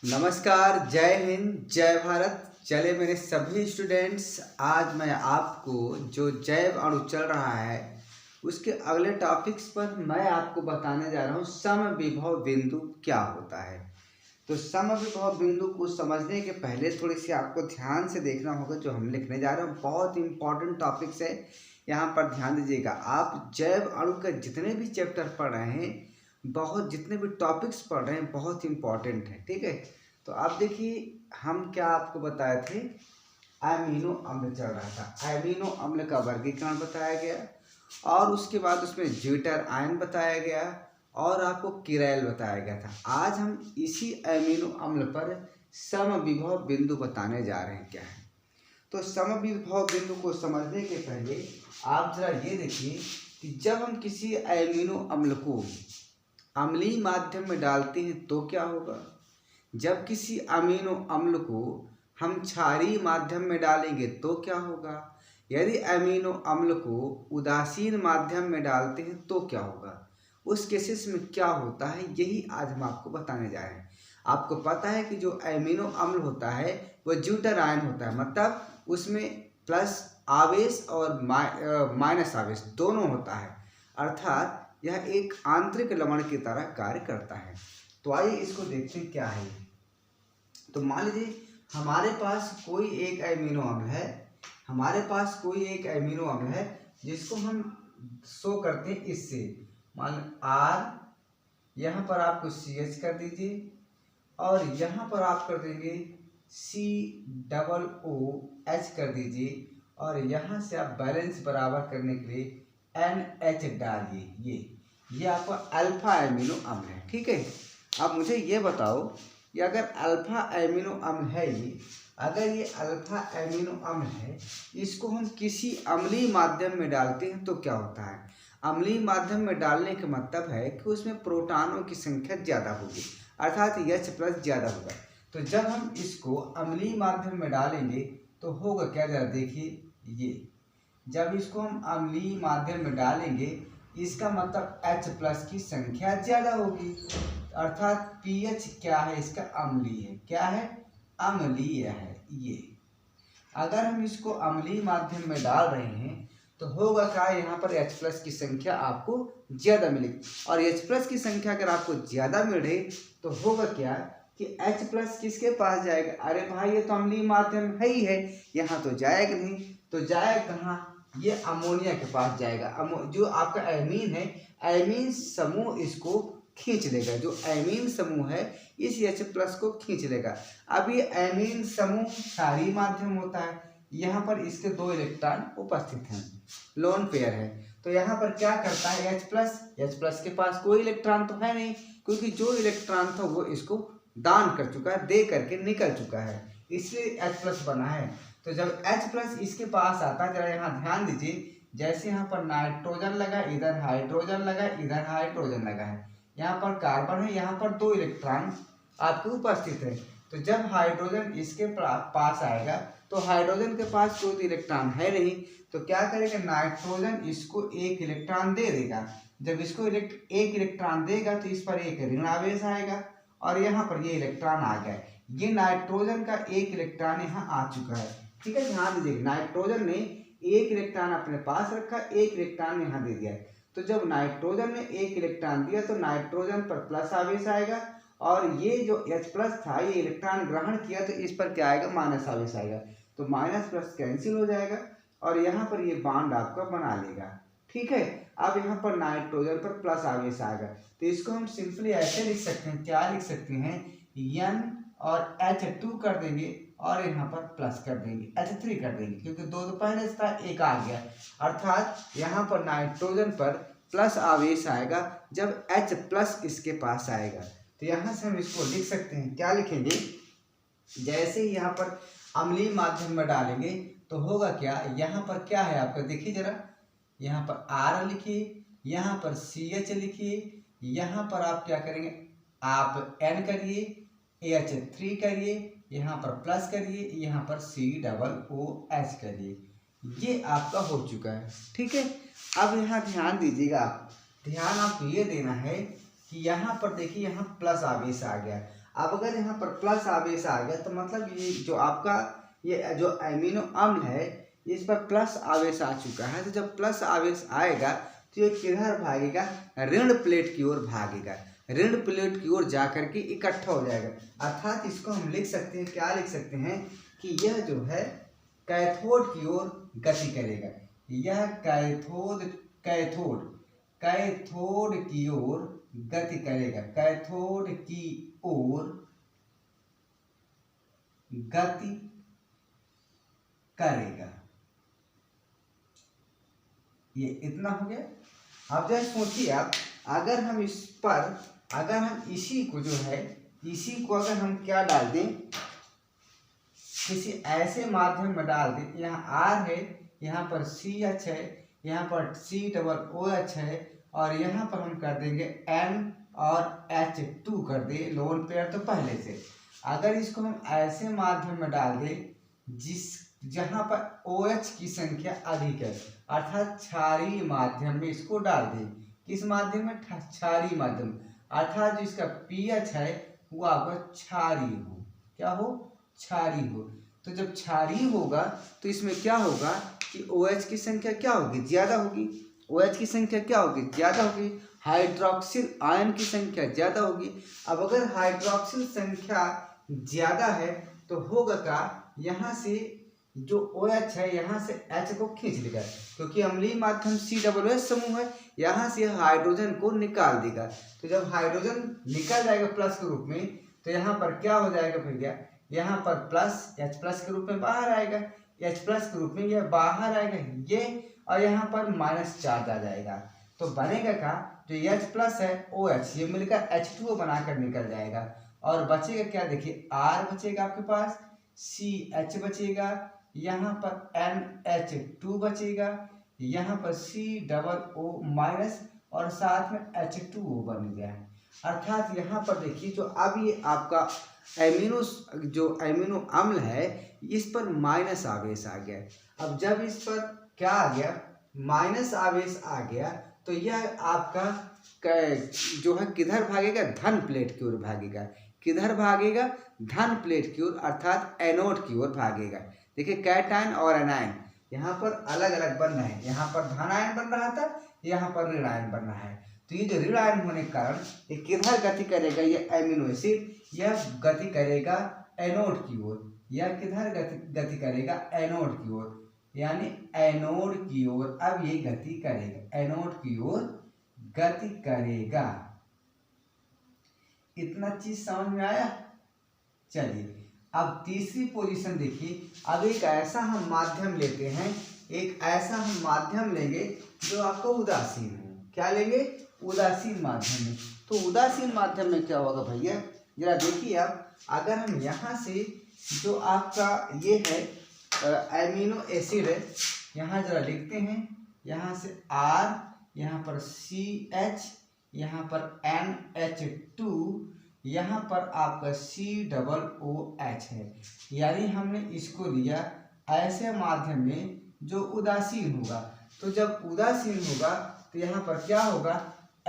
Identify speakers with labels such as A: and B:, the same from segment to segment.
A: नमस्कार, जय हिंद, जय भारत। चले मेरे सभी स्टूडेंट्स, आज मैं आपको जो जैव अणु चल रहा है उसके अगले टॉपिक्स पर मैं आपको बताने जा रहा हूँ समविभव बिंदु क्या होता है। तो समविभव बिंदु को समझने के पहले थोड़ी सी आपको ध्यान से देखना होगा। जो हम लिखने जा रहे हैं बहुत इंपॉर्टेंट टॉपिक्स है, यहाँ पर ध्यान दीजिएगा। आप जैव अणु के जितने भी चैप्टर पढ़ रहे हैं, जितने भी टॉपिक्स पढ़ रहे हैं, बहुत इंपॉर्टेंट है, ठीक है। तो आप देखिए, हम क्या आपको बताए थे, अमीनो अम्ल चल रहा था। अमीनो अम्ल का वर्गीकरण बताया गया और उसके बाद उसमें ज्यूटर आयन बताया गया और आपको किरैल बताया गया था। आज हम इसी अमीनो अम्ल पर समविभव बिंदु बताने जा रहे हैं। क्या है तो समविभव बिंदु को समझने के पहले आप जरा ये देखिए कि जब हम किसी अमीनो अम्ल को अम्लीय माध्यम में डालते हैं तो क्या होगा। जब किसी अमीनो अम्ल को हम क्षारीय माध्यम में डालेंगे तो क्या होगा। यदि अमीनो अम्ल को उदासीन माध्यम में डालते हैं तो क्या होगा। उस केसेस में क्या होता है, यही आज हम आपको बताने जा रहे हैं। आपको पता है कि जो अमीनो अम्ल होता है वो ज्यूटर आयन होता है, मतलब उसमें प्लस आवेश और माइनस आवेश दोनों होता है, अर्थात यह एक आंतरिक लवण की तरह कार्य करता है। तो आइए इसको देखते हैं क्या है। तो मान लीजिए हमारे पास कोई एक अमीनो अम्ल है, जिसको हम शो करते हैं इससे। मान R, यहाँ पर आपको CH कर दीजिए और यहाँ पर आप कर देंगे COOH कर दीजिए और यहाँ से आप बैलेंस बराबर करने के लिए NH डालिए। ये आपका अल्फा अमीनो अम्ल है, ठीक है। अब मुझे ये बताओ कि अगर अल्फा अमीनो अम्ल है अगर ये अल्फा अमीनो अम्ल है, इसको हम किसी अम्लीय माध्यम में डालते हैं तो क्या होता है। अम्लीय माध्यम में डालने का मतलब है कि उसमें प्रोटॉनों की संख्या ज़्यादा होगी, अर्थात H+ ज़्यादा होगा। तो जब हम इसको अम्लीय माध्यम में डालेंगे तो होगा क्या, जरा देखिए। ये जब इसको हम अम्लीय माध्यम में डालेंगे इसका मतलब H+ की संख्या ज़्यादा होगी, अर्थात pH क्या है इसका, अम्लीय है। क्या है, अम्लीय है। ये अगर हम इसको अम्लीय माध्यम में डाल रहे हैं तो होगा क्या, यहाँ पर H+ की संख्या आपको ज़्यादा मिलेगी। और H+ की संख्या अगर आपको ज़्यादा मिल रही तो होगा क्या कि H+ किसके पास जाएगा। अरे भाई, ये तो अम्लीय माध्यम है ही है, यहाँ तो जाएगा नहीं। तो जाएगा कहाँ, ये अमोनिया के पास जाएगा। जो आपका एमीन है, एमीन समूह इसको खींच लेगा। जो एमीन समूह है इस H+ को खींच लेगा। अब ये एमीन समूह क्षारीय माध्यम होता है, यहाँ पर इसके 2 इलेक्ट्रॉन उपस्थित हैं, लोन पेयर है। तो यहाँ पर क्या करता है H+ के पास कोई इलेक्ट्रॉन तो है नहीं, क्योंकि जो इलेक्ट्रॉन था वो इसको दान कर चुका है, दे करके निकल चुका है, इसलिए H+ बना है। तो जब H+ इसके पास आता है, जरा यहाँ ध्यान दीजिए, जैसे यहाँ पर नाइट्रोजन लगा, इधर हाइड्रोजन लगा, इधर हाइड्रोजन लगा है, यहाँ पर कार्बन है, यहाँ पर 2 इलेक्ट्रॉन आपके उपस्थित है। तो जब हाइड्रोजन इसके पास आएगा तो हाइड्रोजन के पास कोई इलेक्ट्रॉन है नहीं, तो क्या करेगा, नाइट्रोजन इसको 1 इलेक्ट्रॉन दे देगा। जब इसको 1 इलेक्ट्रॉन देगा तो इस पर एक ऋण आवेश आएगा और यहाँ पर ये इलेक्ट्रॉन आ गया। ये नाइट्रोजन का 1 इलेक्ट्रॉन यहाँ आ चुका है, ठीक है। ध्यान दीजिए, नाइट्रोजन ने 1 इलेक्ट्रॉन अपने पास रखा, 1 इलेक्ट्रॉन यहाँ दे दिया। तो जब नाइट्रोजन ने 1 इलेक्ट्रॉन दिया तो नाइट्रोजन पर प्लस आवेश आएगा और ये जो H+ था ये इलेक्ट्रॉन ग्रहण किया तो इस पर क्या आएगा, माइनस आवेश आएगा। तो माइनस प्लस कैंसिल हो जाएगा और यहाँ पर ये बॉन्ड आपका बना लेगा, ठीक है। अब यहाँ पर नाइट्रोजन पर प्लस आवेश आएगा तो इसको हम सिंपली ऐसे लिख सकते हैं, क्या लिख सकते हैं, N और H2 कर देंगे और यहाँ पर प्लस कर देंगे, H3 कर देंगे, क्योंकि 2 तो पहले से था, 1 आ गया, अर्थात यहाँ पर नाइट्रोजन पर प्लस आवेश आएगा जब H+ इसके पास आएगा। तो यहाँ से हम इसको लिख सकते हैं, क्या लिखेंगे, जैसे ही यहाँ पर अम्लीय माध्यम में डालेंगे तो होगा क्या, यहाँ पर क्या है आपका, देखिए जरा, यहाँ पर R लिखिए, यहाँ पर CH लिखिए, यहाँ पर आप क्या करेंगे, आप N करिए, H3 करिए, यहाँ पर प्लस करिए, यहाँ पर COOH करिए। ये आपका हो चुका है, ठीक है। अब यहाँ ध्यान दीजिएगा, ध्यान आपको ये देना है कि यहाँ पर देखिए, यहाँ प्लस आवेश आ गया। अब अगर यहाँ पर प्लस आवेश आ गया तो मतलब ये जो आपका ये जो एमिनो अम्ल है इस पर प्लस आवेश आ चुका है। तो जब प्लस आवेश आएगा तो ये किधर भागेगा, ऋण प्लेट की ओर भागेगा, ऋण प्लेट की ओर जाकर के इकट्ठा हो जाएगा। अर्थात इसको हम लिख सकते हैं, क्या लिख सकते हैं कि यह जो है कैथोड की ओर गति करेगा। यह कैथोड की ओर गति करेगा, कैथोड की ओर गति करेगा। ये इतना हो गया। अब जरा सोचिए आप, अगर हम इस पर अगर हम इसी को जो है इसी को अगर हम क्या डाल दें, किसी ऐसे माध्यम में डाल दें, यहाँ R है, यहाँ पर CH है, यहाँ पर COOH है और यहाँ पर हम कर देंगे N और H2 कर दे लोन पेयर तो पहले से। अगर इसको हम ऐसे माध्यम में डाल दें जहाँ पर OH की संख्या अधिक है, अर्थात क्षारीय माध्यम में इसको डाल दें। किस माध्यम में, क्षारीय माध्यम, अर्थात जो इसका pH है वो आपका क्षारीय हो, क्या हो, क्षारीय हो। तो जब क्षारीय होगा तो इसमें क्या होगा कि OH की संख्या क्या होगी, ज्यादा होगी। OH की संख्या क्या होगी, ज्यादा होगी। हाइड्रोक्सिल आयन की संख्या ज्यादा होगी। अब अगर हाइड्रोक्सिल संख्या ज्यादा है तो होगा क्या, यहाँ से जो OH है यहाँ से H को खींच लेगा, क्योंकि अम्लीय माध्यम COOH समूह है, यहाँ से हाइड्रोजन को निकाल देगा। तो जब हाइड्रोजन निकल जाएगा प्लस के रूप में तो यहाँ पर क्या हो जाएगा भैया, यहाँ पर प्लस H प्लस के रूप में बाहर आएगा, H प्लस के रूप में यह बाहर आएगा ये, और यहाँ पर माइनस चार्ज आ जाएगा। तो बनेगा क्या, जो H प्लस है OH ये मिलकर H2O बनाकर निकल जाएगा और बचेगा क्या, देखिए R बचेगा आपके पास, CH बचेगा, यहाँ पर NH2 बचेगा, यहाँ पर COO माइनस और साथ में H2O बन गया है। अर्थात यहाँ पर देखिए जो अब ये आपका एमिनो अम्ल है इस पर माइनस आवेश आ गया। अब जब इस पर क्या आ गया, माइनस आवेश आ गया तो यह आपका जो है किधर भागेगा, धन प्लेट की ओर भागेगा। किधर भागेगा, धन प्लेट की ओर, अर्थात एनोड की ओर भागेगा। देखिए कैटायन और एनायन यहाँ पर अलग अलग बन रहे हैं, यहाँ पर धन आयन बन रहा था, यहाँ पर ऋण आयन बन रहा है। तो ये जो ऋण आयन होने के कारण ये किधर गति करेगा, ये एमिनो एसिड यह गति करेगा एनोड की ओर। यह किधर गति करेगा, एनोड की ओर, यानी एनोड की ओर अब ये गति करेगा, एनोड की ओर गति करेगा। इतना चीज समझ में आया। चलिए अब तीसरी पोजीशन देखिए। अब एक ऐसा हम माध्यम लेते हैं, एक ऐसा हम माध्यम लेंगे जो आपको उदासीन हो। क्या लेंगे, उदासीन माध्यम में। तो उदासीन माध्यम में क्या होगा भैया, जरा देखिए आप, अगर हम यहाँ से जो आपका ये है एमिनो एसिड है, यहाँ जरा लिखते हैं, यहाँ से R, यहाँ पर CH, यहाँ पर NH2, यहाँ पर आपका COOH है। यानी हमने इसको लिया ऐसे माध्यम में जो उदासीन होगा। तो जब उदासीन होगा तो यहाँ पर क्या होगा,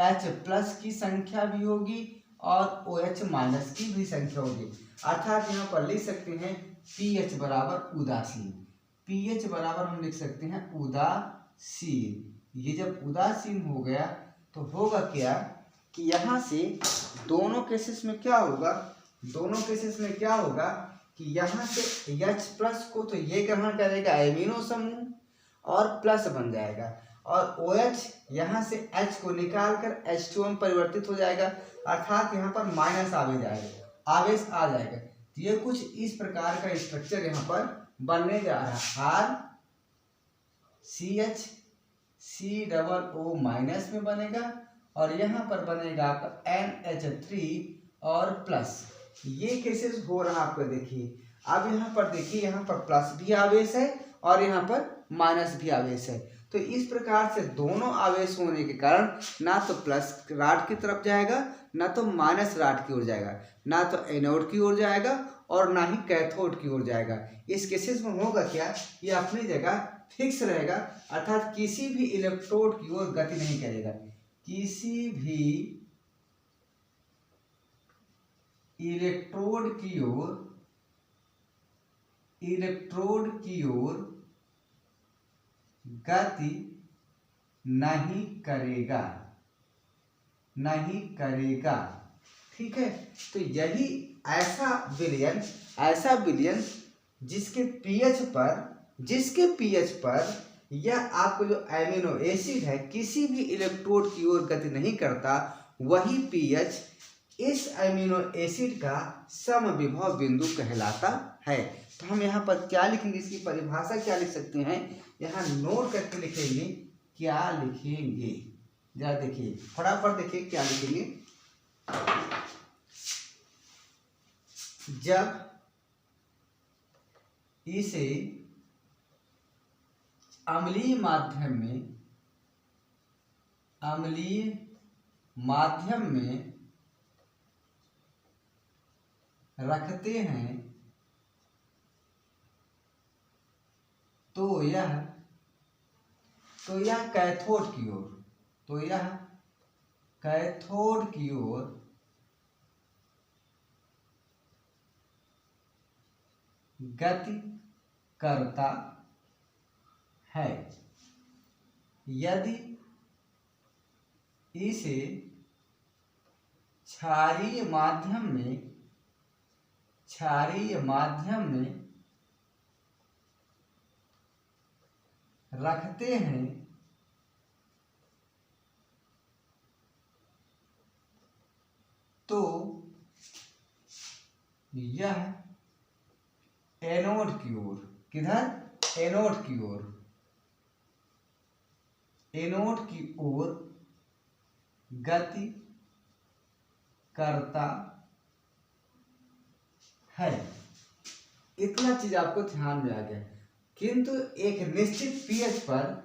A: H प्लस की संख्या भी होगी और OH माइनस की भी संख्या होगी। अर्थात यहाँ पर लिख सकते हैं pH बराबर उदासीन, pH बराबर हम लिख सकते हैं उदासीन। ये जब उदासीन हो गया तो होगा क्या कि यहाँ से दोनों केसेस में क्या होगा, दोनों केसेस में क्या होगा कि यहाँ से H प्लस को तो ये ग्रहण करेगा एमिनो समूह और प्लस बन जाएगा, और OH यहाँ से H को निकाल कर H2O में परिवर्तित हो जाएगा। अर्थात यहाँ पर माइनस आवेश आ जाएगा। तो ये कुछ इस प्रकार का स्ट्रक्चर यहाँ पर बनने जा रहा है। R CH COO माइनस में बनेगा और यहाँ पर बनेगा आपका NH3 और प्लस। ये केसेस हो रहा आपको देखिए। अब यहाँ पर देखिए, यहाँ पर प्लस भी आवेश है और यहाँ पर माइनस भी आवेश है। तो इस प्रकार से दोनों आवेश होने के कारण ना तो प्लस राड की तरफ जाएगा ना तो माइनस राड की ओर जाएगा, ना तो एनोड की ओर जाएगा और ना ही कैथोड की ओर जाएगा। इस केसेस में होगा क्या, ये अपनी जगह फिक्स रहेगा, अर्थात किसी भी इलेक्ट्रोड की ओर गति नहीं करेगा, किसी भी इलेक्ट्रोड की ओर गति नहीं करेगा। ठीक है, तो यही ऐसा विलयन जिसके पीएच पर यह आपको जो एमिनो एसिड है किसी भी इलेक्ट्रोड की ओर गति नहीं करता, वही पीएच इस एमिनो एसिड का समविभव बिंदु कहलाता है। तो हम यहाँ पर क्या लिखेंगे, इसकी परिभाषा क्या लिख सकते हैं, यहाँ नोट करके लिखेंगे। क्या लिखेंगे जरा देखिए, फटाफट देखिए क्या लिखेंगे। जब इसे अम्लीय माध्यम में रखते हैं तो यह कैथोड की ओर गति करता है। यदि इसे क्षारीय माध्यम में रखते हैं तो यह एनोड की ओर, किधर, एनोड की ओर गति करता है। इतना चीज आपको ध्यान में आ गया। किंतु एक निश्चित पीएच पर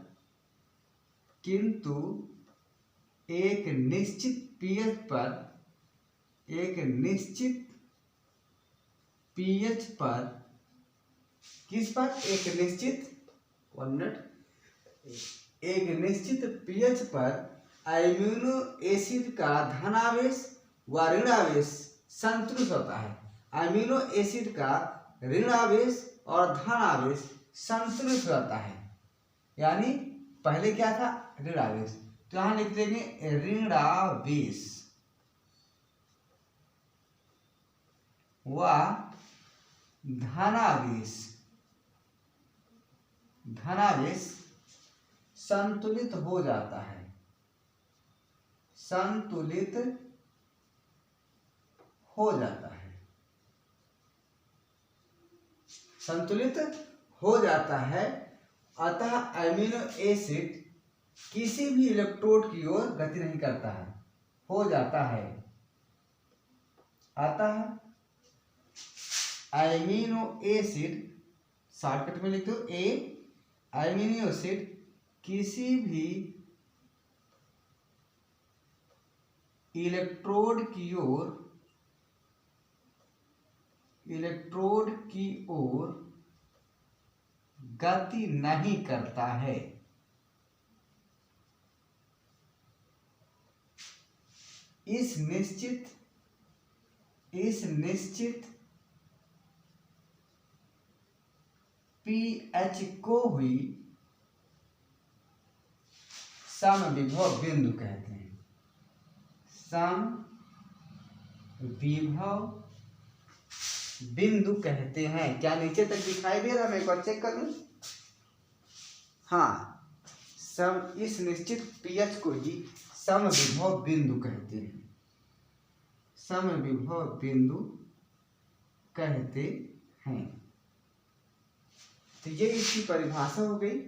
A: किस पर, एक निश्चित पीएच पर एमिनो एसिड का धनावेश व ऋणावेश संतुलित होता है। एमिनो एसिड का ऋणावेश और धनावेश संतुलित रहता है। यानी पहले क्या था, ऋणावेश, तो यहां लिख देंगे ऋणावेश व धनावेश संतुलित हो जाता है, अतः एमिनो एसिड किसी भी इलेक्ट्रोड की ओर गति नहीं करता है, हो जाता है। अतः एमिनो एसिड, शॉर्टकट में लिख दो एमिनो एसिड किसी भी इलेक्ट्रोड की ओर गति नहीं करता है। इस निश्चित पीएच को हुई समविभव बिंदु कहते हैं। समविभव बिंदु कहते हैं। क्या नीचे तक दिखाई दे रहा है? मैं एक बार चेक कर लूं। हाँ, इस निश्चित पीएच को ही समविभव बिंदु कहते हैं। समविभव बिंदु कहते हैं। तो ये इसकी परिभाषा हो गई।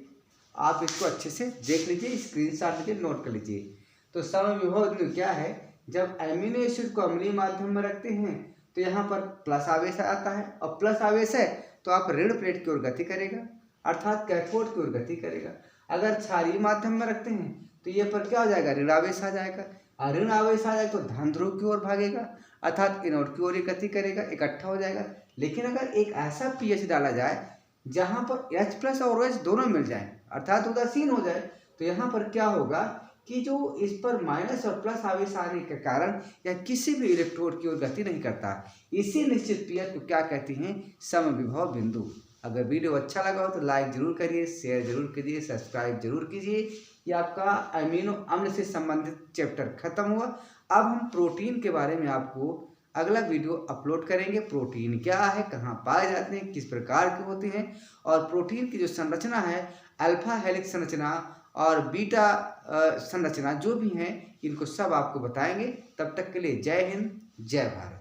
A: आप इसको अच्छे से देख लीजिए, स्क्रीनशॉट लीजिए, नोट कर लीजिए। तो समविभव बिंदु क्या है? जब एमिनो एसिड को अम्लीय माध्यम में रखते हैं तो यहाँ पर प्लस आवेश आता है, और प्लस आवेश है तो आप ऋण प्लेट की ओर गति करेगा, अर्थात कैथोड की ओर गति करेगा। अगर क्षारीय माध्यम में रखते हैं तो ये पर क्या हो जाएगा? ऋण आवेश आ जाएगा, और ऋण आवेश आ जाएगा तो धन ध्रुव की ओर भागेगा, अर्थात एनोड की ओर गति करेगा, इकट्ठा हो जाएगा। लेकिन अगर एक ऐसा पीएच डाला जाए जहाँ पर H+ और OH दोनों मिल जाए, अर्थात उदासीन हो जाए, तो यहाँ पर क्या होगा? कि जो इस पर माइनस और प्लस आवेश आने के कारण यह किसी भी इलेक्ट्रोड की ओर गति नहीं करता। इसी निश्चित पीएच को क्या कहते हैं? समविभव बिंदु। अगर वीडियो अच्छा लगा हो तो लाइक जरूर करिए, शेयर जरूर कीजिए, सब्सक्राइब जरूर कीजिए। ये आपका अमीनो अम्ल से संबंधित चैप्टर खत्म हुआ। अब हम प्रोटीन के बारे में आपको अगला वीडियो अपलोड करेंगे। प्रोटीन क्या है, कहाँ पाए जाते हैं, किस प्रकार के होते हैं, और प्रोटीन की जो संरचना है, अल्फा हेलिक्स संरचना और बीटा संरचना जो भी हैं, इनको सब आपको बताएंगे। तब तक के लिए जय हिंद, जय भारत।